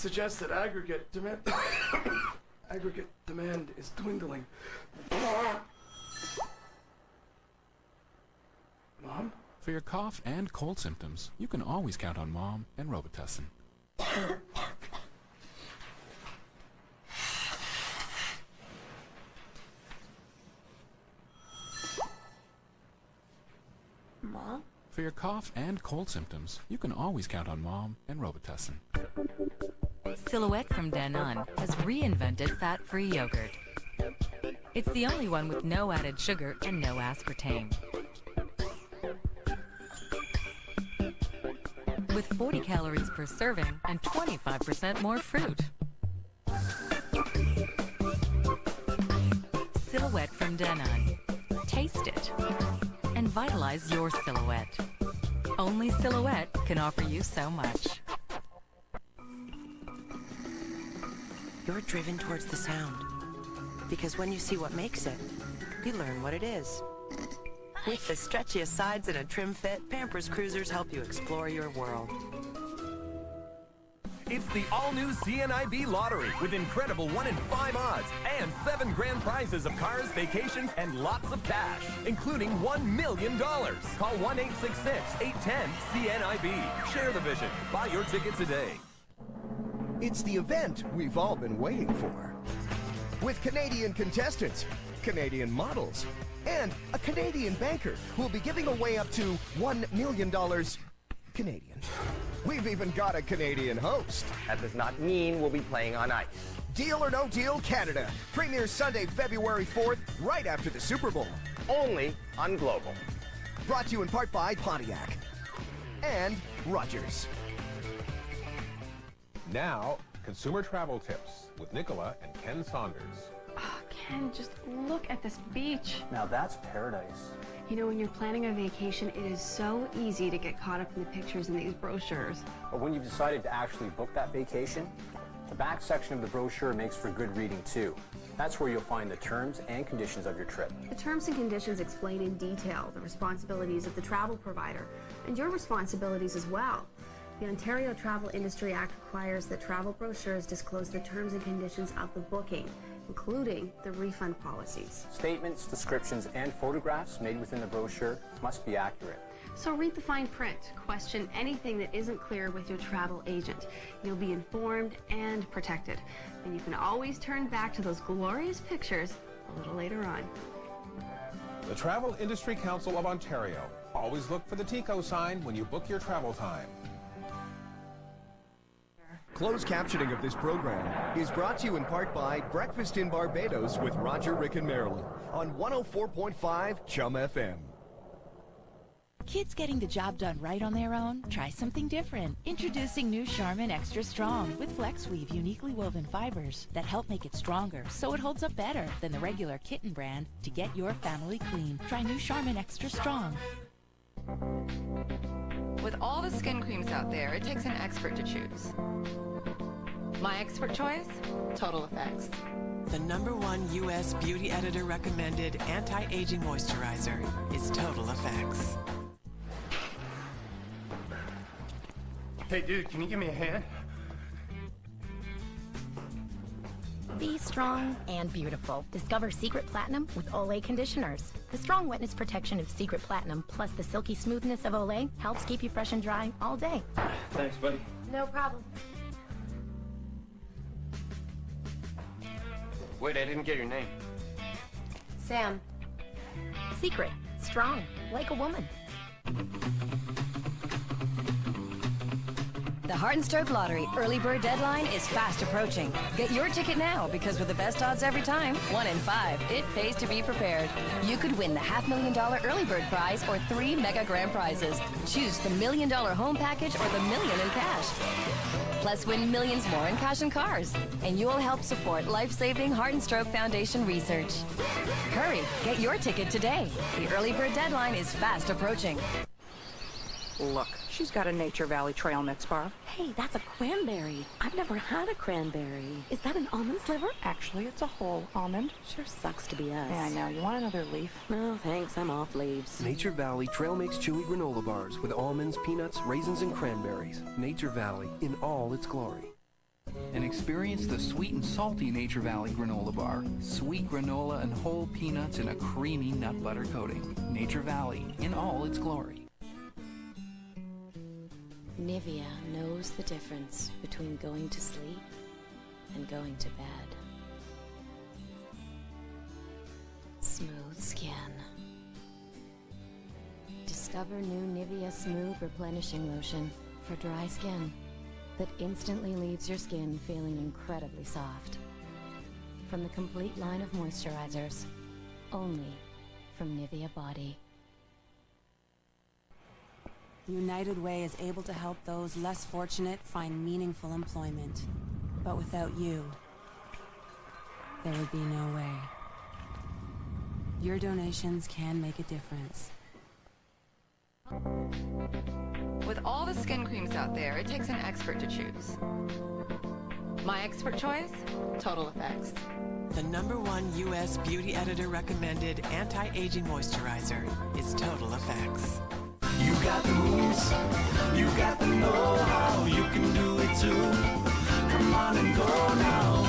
suggests that aggregate demand aggregate demand is dwindling. Mom? For your cough and cold symptoms, you can always count on Mom and Robitussin. Mom? For your cough and cold symptoms, you can always count on Mom and Robitussin. Silhouette from Danone has reinvented fat-free yogurt. It's the only one with no added sugar and no aspartame. With 40 calories per serving and 25% more fruit. Silhouette from Danone. Taste it and vitalize your silhouette. Only Silhouette can offer you so much. You're driven towards the sound. Because when you see what makes it, you learn what it is. With the stretchiest sides and a trim fit, Pampers Cruisers help you explore your world. It's the all-new CNIB Lottery with incredible 1 in 5 odds and 7 grand prizes of cars, vacations, and lots of cash, including $1 million. Call 1-866-810-CNIB. Share the vision. Buy your ticket today. It's the event we've all been waiting for. With Canadian contestants, Canadian models, and a Canadian banker who will be giving away up to $1 million Canadian. We've even got a Canadian host. That does not mean we'll be playing on ice. Deal or No Deal Canada premieres Sunday, February 4th, right after the Super Bowl. Only on Global. Brought to you in part by Pontiac and Rogers. Now, consumer travel tips with Nicola and Ken Saunders. Oh, Ken, just look at this beach. Now that's paradise. You know, when you're planning a vacation, it is so easy to get caught up in the pictures in these brochures. But when you've decided to actually book that vacation, the back section of the brochure makes for good reading too. That's where you'll find the terms and conditions of your trip. The terms and conditions explain in detail the responsibilities of the travel provider and your responsibilities as well. The Ontario Travel Industry Act requires that travel brochures disclose the terms and conditions of the booking, including the refund policies. Statements, descriptions, and photographs made within the brochure must be accurate. So read the fine print, question anything that isn't clear with your travel agent. You'll be informed and protected. And you can always turn back to those glorious pictures a little later on. The Travel Industry Council of Ontario. Always look for the TICO sign when you book your travel time. Closed captioning of this program is brought to you in part by Breakfast in Barbados with Roger, Rick, and Marilyn on 104.5 Chum FM. Kids getting the job done right on their own? Try something different. Introducing new Charmin Extra Strong with FlexWeave uniquely woven fibers that help make it stronger so it holds up better than the regular kitten brand to get your family clean. Try new Charmin Extra Strong. With all the skin creams out there, it takes an expert to choose. My expert choice? Total Effects. The #1 U.S. beauty editor recommended anti-aging moisturizer is Total Effects. Hey, dude, can you give me a hand? Be strong and beautiful. Discover Secret Platinum with Olay conditioners. The strong wetness protection of Secret Platinum plus the silky smoothness of Olay helps keep you fresh and dry all day. Thanks, buddy. No problem. Wait, I didn't get your name. Sam. Secret. Strong. Like a woman. The Heart and Stroke Lottery early bird deadline is fast approaching. Get your ticket now because with the best odds every time, 1 in 5, it pays to be prepared. You could win the $500,000 early bird prize or 3 mega grand prizes. Choose the $1 million home package or the $1 million in cash. Plus win millions more in cash and cars. And you'll help support life-saving Heart and Stroke Foundation research. Hurry, get your ticket today. The early bird deadline is fast approaching. Look, she's got a Nature Valley trail mix bar. Hey, that's a cranberry. I've never had a cranberry. Is that an almond sliver? Actually, it's a whole almond. Sure sucks to be us. Yeah, I know. You want another leaf? No, thanks. I'm off leaves. Nature Valley Trail Mix Chewy Granola Bars with almonds, peanuts, raisins, and cranberries. Nature Valley in all its glory. and experience the sweet and salty Nature Valley granola bar. Sweet granola and whole peanuts in a creamy nut butter coating. Nature Valley in all its glory. Nivea knows the difference between going to sleep and going to bed. Smooth skin. Discover new Nivea Smooth Replenishing Lotion for dry skin that instantly leaves your skin feeling incredibly soft. From the complete line of moisturizers, only from Nivea Body. United Way is able to help those less fortunate find meaningful employment. But without you, there would be no way. Your donations can make a difference. With all the skin creams out there, it takes an expert to choose. My expert choice? Total Effects. The #1 U.S. beauty editor recommended anti-aging moisturizer is Total Effects. You got the moves, you got the know-how, you can do it too. Come on and go now.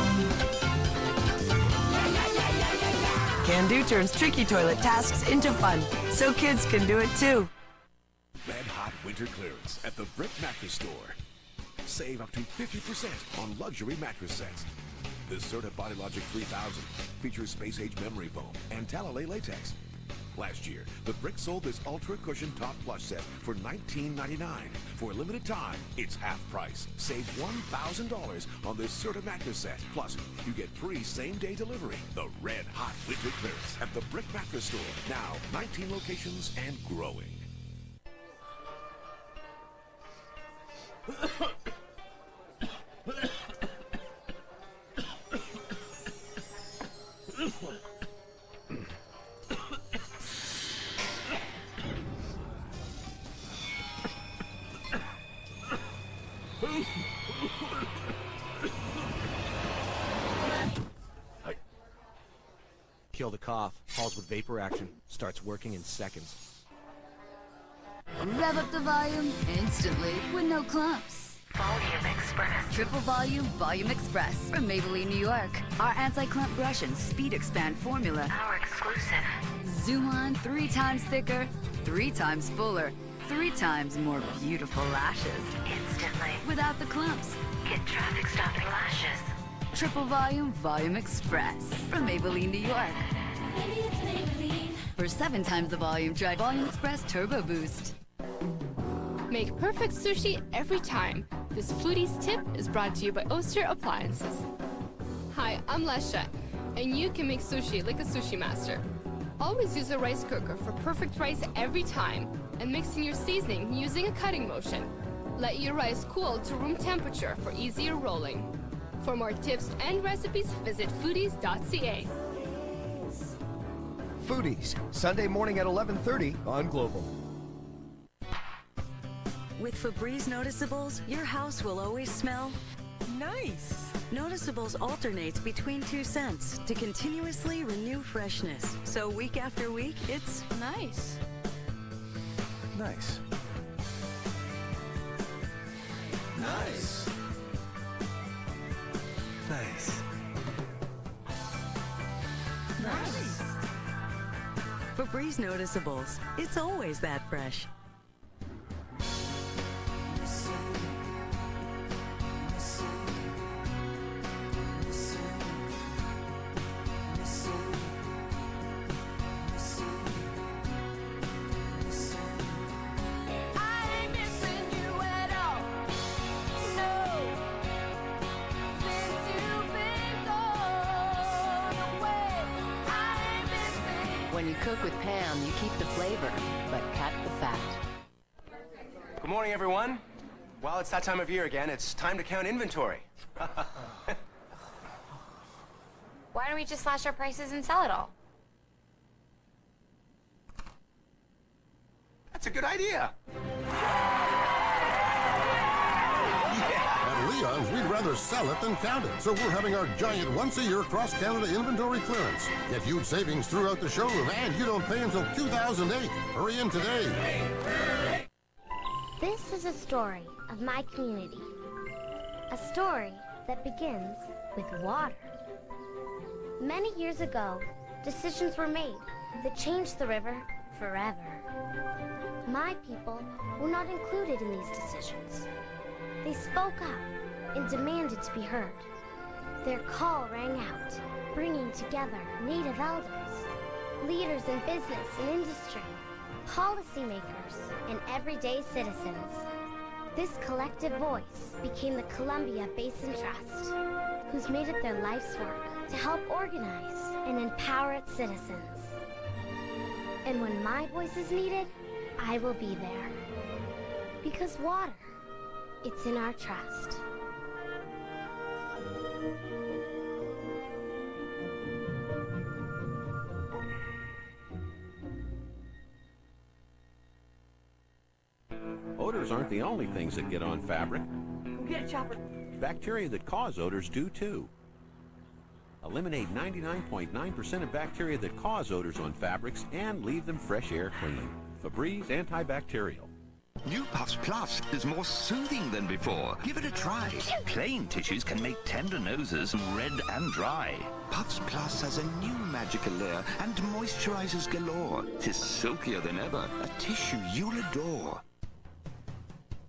Can Do turns tricky toilet tasks into fun, so kids can do it too. Red Hot Winter Clearance at the Brick Mattress Store. Save up to 50% on luxury mattress sets. The Serta BodyLogic 3000 features space-age memory foam and Talalay latex. Last year, the Brick sold this Ultra Cushion Top Plush set for $19.99. For a limited time, it's half price. Save $1,000 on this Serta mattress set. Plus, you get free same-day delivery. The Red Hot Winter Clearance at the Brick Mattress Store. Now, 19 locations and growing. Kill the cough. Halls with vapor action. Starts working in seconds. Rev up the volume instantly with no clumps. Volume Express. Triple Volume Volume Express from Maybelline, New York. Our anti-clump brush and speed expand formula. Our exclusive. Zoom on 3 times thicker, 3 times fuller, 3 times more beautiful lashes. Instantly. Without the clumps. Get traffic stopping lashes. Triple Volume Volume Express from Maybelline, New York. Maybe it's Maybelline. For 7 times the volume, try Volume Express Turbo Boost. Make perfect sushi every time. This Foodie's tip is brought to you by Oster Appliances. Hi, I'm Lesha, and you can make sushi like a sushi master. Always use a rice cooker for perfect rice every time, and mix in your seasoning using a cutting motion. Let your rice cool to room temperature for easier rolling. For more tips and recipes, visit foodies.ca. Foodies, Sunday morning at 11:30 on Global. With Febreze Noticeables, your house will always smell nice. Noticeables alternates between 2 scents to continuously renew freshness. So week after week, it's nice. Nice. Nice. Nice. Nice. Febreze Noticeables, it's always that fresh. When you cook with Pam, you keep the flavor, but cut the fat. Good morning, everyone. Well, it's that time of year again. It's time to count inventory. Why don't we just slash our prices and sell it all? That's a good idea. At Leon's, we'd rather sell it than count it. So we're having our giant once-a-year cross-Canada inventory clearance. Get huge savings throughout the showroom, and you don't pay until 2008. Hurry in today. This is a story of my community. A story that begins with water. Many years ago, decisions were made that changed the river forever. My people were not included in these decisions. They spoke up and demanded to be heard. Their call rang out, bringing together native elders, leaders in business and industry, policymakers, and everyday citizens. This collective voice became the Columbia Basin Trust, who's made it their life's work to help organize and empower its citizens. And when my voice is needed, I will be there. Because water, it's in our trust. Odors aren't the only things that get on fabric. Go get it, Chopper. Bacteria that cause odors do too. Eliminate 99.9% of bacteria that cause odors on fabrics and leave them fresh air clean. Febreze Antibacterial. New Puffs Plus is more soothing than before. Give it a try. Plain tissues can make tender noses red and dry. Puffs Plus has a new magical layer and moisturizes galore. Tis silkier than ever. A tissue you'll adore.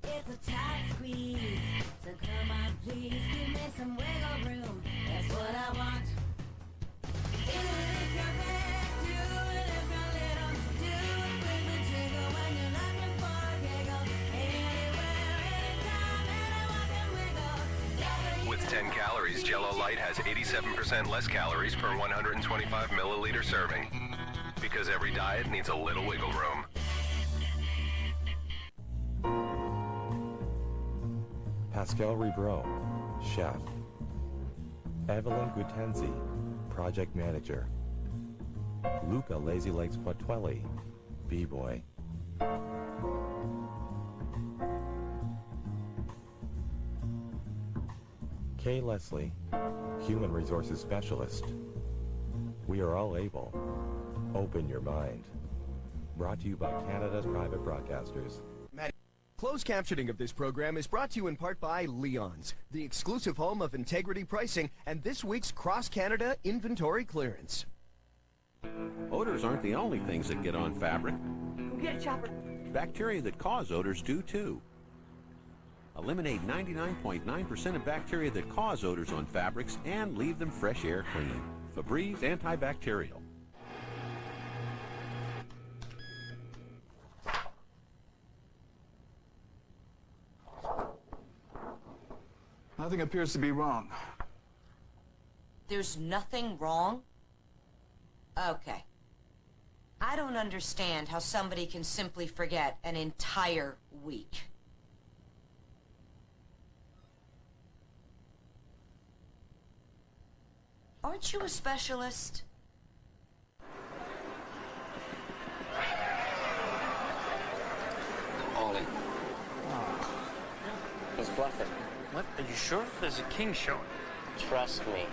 It's a tight squeeze, so come on please, give me some wiggle room, that's what I want. Do it if you're big, do it if you're little, do it with the jiggle when you're looking for a giggle. Anywhere, anytime, anyone can wiggle. With 10 calories, Jell-O Light has 87% less calories per 125 milliliter serving. Because every diet needs a little wiggle room. Pascal Ribreau, Chef. Evelyn Gutenzi, Project Manager. Luca Lazy Legs Potuelli, B-Boy. Kay Leslie, Human Resources Specialist. We are all able. Open your mind. Brought to you by Canada's private broadcasters. Closed captioning of this program is brought to you in part by Leon's, the exclusive home of integrity pricing and this week's Cross-Canada inventory clearance. Odors aren't the only things that get on fabric. Go get it, Chopper. Bacteria that cause odors do too. Eliminate 99.9% of bacteria that cause odors on fabrics and leave them fresh air clean. Febreze Antibacterial. Nothing appears to be wrong. There's nothing wrong? Okay. I don't understand how somebody can simply forget an entire week. Aren't you a specialist? Ollie. He's bluffing. What? Are you sure? There's a king showing. Trust me.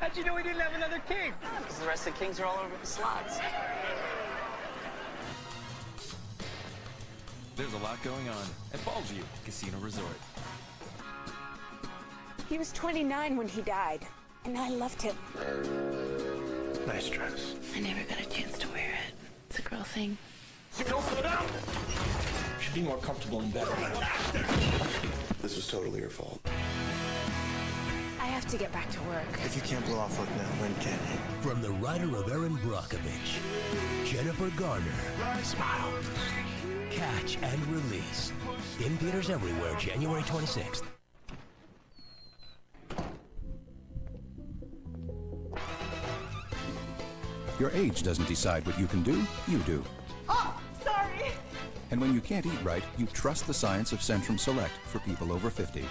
How'd you know we didn't have another king? Because the rest of the kings are all over the slots. There's a lot going on at Ballsview Casino Resort. He was 29 when he died, and I loved him. Nice dress. I never got a chance to wear it. It's a girl thing. Don't slow down! Should be more comfortable in bed. This was totally your fault. I have to get back to work. If you can't blow off work now, when can you? From the writer of Erin Brockovich, Jennifer Garner. Smile. Catch and Release. In theaters everywhere, January 26th. Your age doesn't decide what you can do, you do. Oh, sorry. And when you can't eat right, you trust the science of Centrum Select for people over 50.